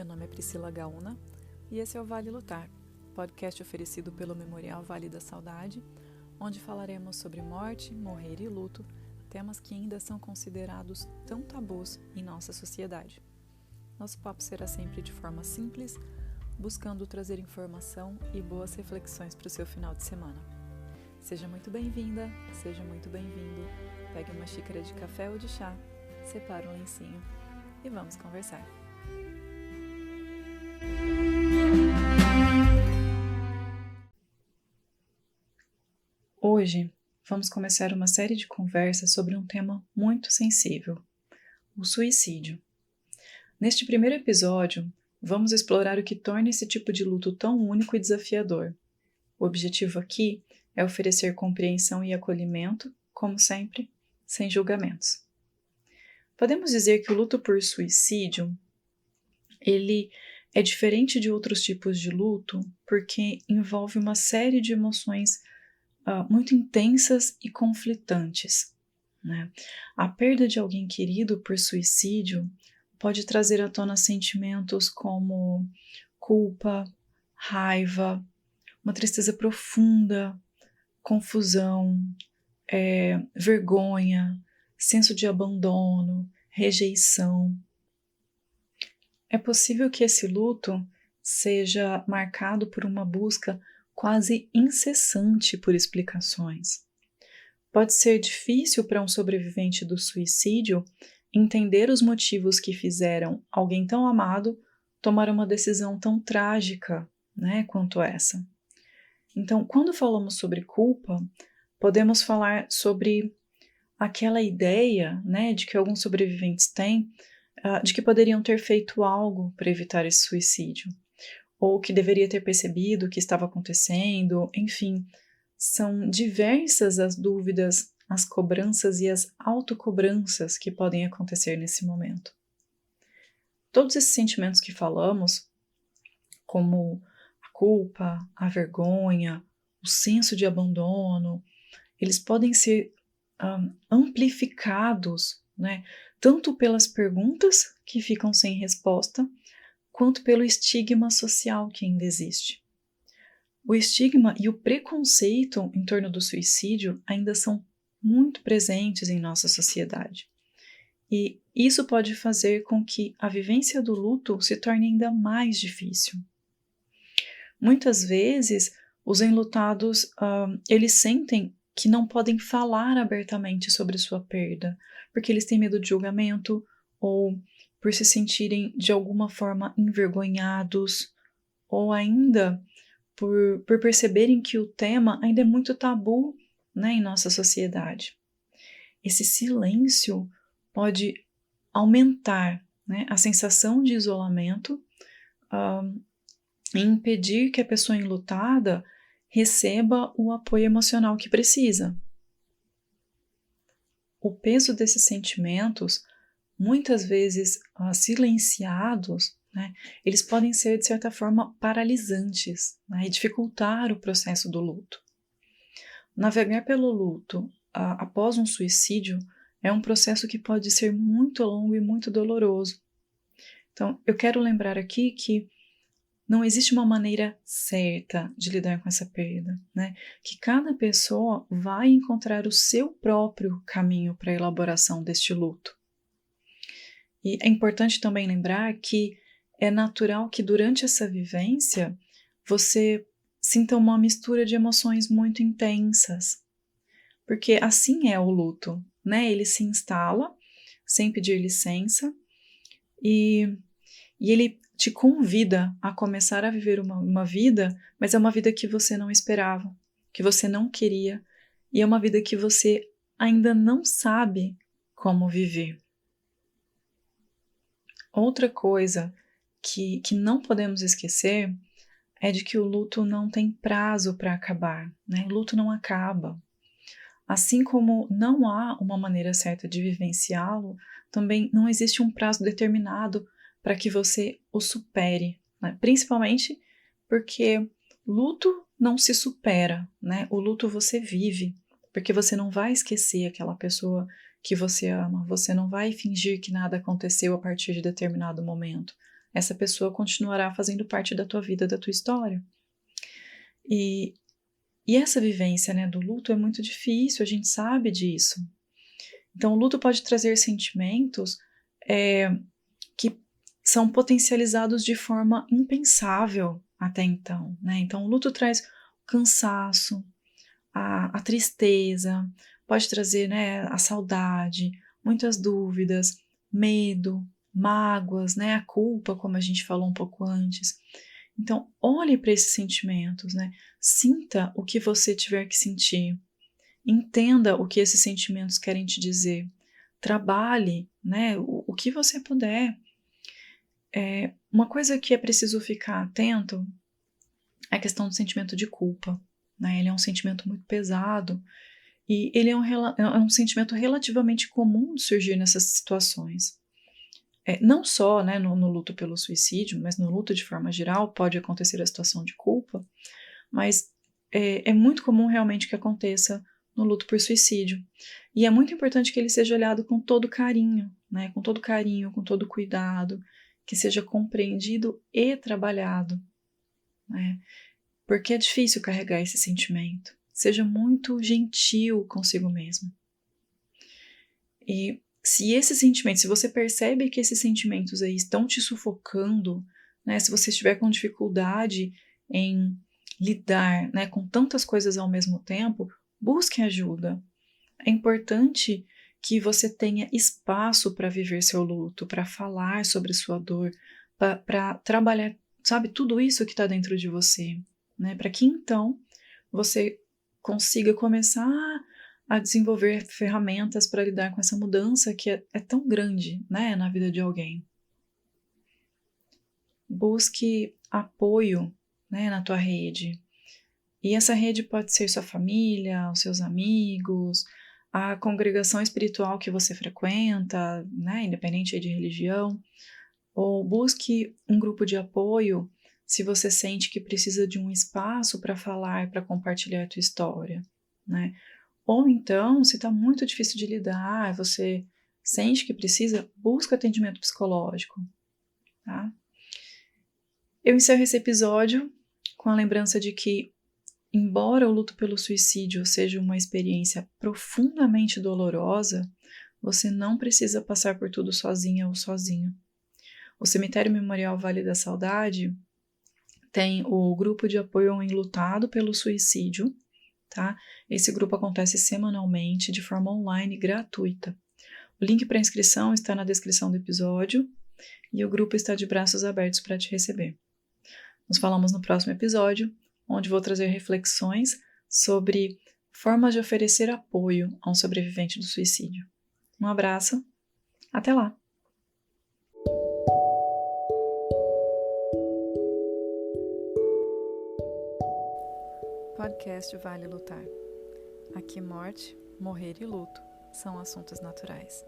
meu nome é Priscila Gaúna e esse é o Vale Lutar, podcast oferecido pelo Memorial Vale da Saudade, onde falaremos sobre morte, morrer e luto, temas que ainda são considerados tão tabus em nossa sociedade. Nosso papo será sempre de forma simples, buscando trazer informação e boas reflexões para o seu final de semana. Seja muito bem-vinda, seja muito bem-vindo, pegue uma xícara de café ou de chá, separe um lencinho e vamos conversar. Hoje vamos começar uma série de conversas sobre um tema muito sensível, o suicídio. Neste primeiro episódio, vamos explorar o que torna esse tipo de luto tão único e desafiador. O objetivo aqui é oferecer compreensão e acolhimento, como sempre, sem julgamentos. Podemos dizer que o luto por suicídio, ele é diferente de outros tipos de luto porque envolve uma série de emoções muito intensas e conflitantes, né? A perda de alguém querido por suicídio pode trazer à tona sentimentos como culpa, raiva, uma tristeza profunda, confusão, vergonha, senso de abandono, rejeição. É possível que esse luto seja marcado por uma busca quase incessante por explicações. Pode ser difícil para um sobrevivente do suicídio entender os motivos que fizeram alguém tão amado tomar uma decisão tão trágica, né, quanto essa. Então, quando falamos sobre culpa, podemos falar sobre aquela ideia, né, de que alguns sobreviventes têm de que poderiam ter feito algo para evitar esse suicídio, ou que deveria ter percebido o que estava acontecendo, enfim, são diversas as dúvidas, as cobranças e as autocobranças que podem acontecer nesse momento. Todos esses sentimentos que falamos, como a culpa, a vergonha, o senso de abandono, eles podem ser amplificados, né, tanto pelas perguntas que ficam sem resposta, quanto pelo estigma social que ainda existe. O estigma e o preconceito em torno do suicídio ainda são muito presentes em nossa sociedade. E isso pode fazer com que a vivência do luto se torne ainda mais difícil. Muitas vezes, os enlutados, eles sentem que não podem falar abertamente sobre sua perda, porque eles têm medo de julgamento ou por se sentirem de alguma forma envergonhados, ou ainda por perceberem que o tema ainda é muito tabu, né, em nossa sociedade. Esse silêncio pode aumentar, né, a sensação de isolamento e impedir que a pessoa enlutada receba o apoio emocional que precisa. O peso desses sentimentos, muitas vezes silenciados, né, eles podem ser, de certa forma, paralisantes, né, e dificultar o processo do luto. Navegar pelo luto após um suicídio é um processo que pode ser muito longo e muito doloroso. Então, eu quero lembrar aqui que não existe uma maneira certa de lidar com essa perda, né? Que cada pessoa vai encontrar o seu próprio caminho para a elaboração deste luto. E é importante também lembrar que é natural que durante essa vivência você sinta uma mistura de emoções muito intensas, porque assim é o luto, né? Ele se instala sem pedir licença e ele te convida a começar a viver uma vida, mas é uma vida que você não esperava, que você não queria, e é uma vida que você ainda não sabe como viver. Outra coisa que não podemos esquecer é de que o luto não tem prazo para acabar, né? O luto não acaba. Assim como não há uma maneira certa de vivenciá-lo, também não existe um prazo determinado para que você o supere, né? Principalmente porque luto não se supera, né? O luto você vive, porque você não vai esquecer aquela pessoa que você ama, você não vai fingir que nada aconteceu a partir de determinado momento. essa pessoa continuará fazendo parte da tua vida, da tua história. E essa vivência, né, do luto é muito difícil, a gente sabe disso. Então, o luto pode trazer sentimentos que são potencializados de forma impensável até então, né? Então, o luto traz cansaço, a tristeza, pode trazer, né, a saudade, muitas dúvidas, medo, mágoas, né, a culpa, como a gente falou um pouco antes. Então, olhe para esses sentimentos, né? Sinta o que você tiver que sentir. Entenda o que esses sentimentos querem te dizer. Trabalhe, né, o que você puder. Uma coisa que é preciso ficar atento é a questão do sentimento de culpa, né? Ele é um sentimento muito pesado e ele é um sentimento relativamente comum de surgir nessas situações. Não só, né, no luto pelo suicídio, mas no luto de forma geral pode acontecer a situação de culpa, mas é muito comum realmente que aconteça no luto por suicídio. E é muito importante que ele seja olhado com todo carinho, né, com todo carinho, com todo cuidado, que seja compreendido e trabalhado, né, porque é difícil carregar esse sentimento. Seja muito gentil consigo mesmo. E se você percebe que esses sentimentos aí estão te sufocando, né, se você estiver com dificuldade em lidar, né, com tantas coisas ao mesmo tempo, busque ajuda. É importante que você tenha espaço para viver seu luto, para falar sobre sua dor, para trabalhar, sabe, tudo isso que está dentro de você, né, para que então você consiga começar a desenvolver ferramentas para lidar com essa mudança que é tão grande, né, na vida de alguém. Busque apoio, né, na tua rede. E essa rede pode ser sua família, os seus amigos, a congregação espiritual que você frequenta, né, independente de religião, ou busque um grupo de apoio se você sente que precisa de um espaço para falar, para compartilhar a tua história, né? Ou então, se está muito difícil de lidar, você sente que precisa, busca atendimento psicológico, tá? Eu encerro esse episódio com a lembrança de que, embora o luto pelo suicídio seja uma experiência profundamente dolorosa, você não precisa passar por tudo sozinha ou sozinho. O Cemitério Memorial Vale da Saudade tem o grupo de apoio ao enlutado pelo suicídio, tá? Esse grupo acontece semanalmente de forma online gratuita. O link para inscrição está na descrição do episódio e o grupo está de braços abertos para te receber. Nos falamos no próximo episódio, onde vou trazer reflexões sobre formas de oferecer apoio a um sobrevivente do suicídio. Um abraço, até lá! Podcast Vale Lutar. Aqui morte, morrer e luto são assuntos naturais.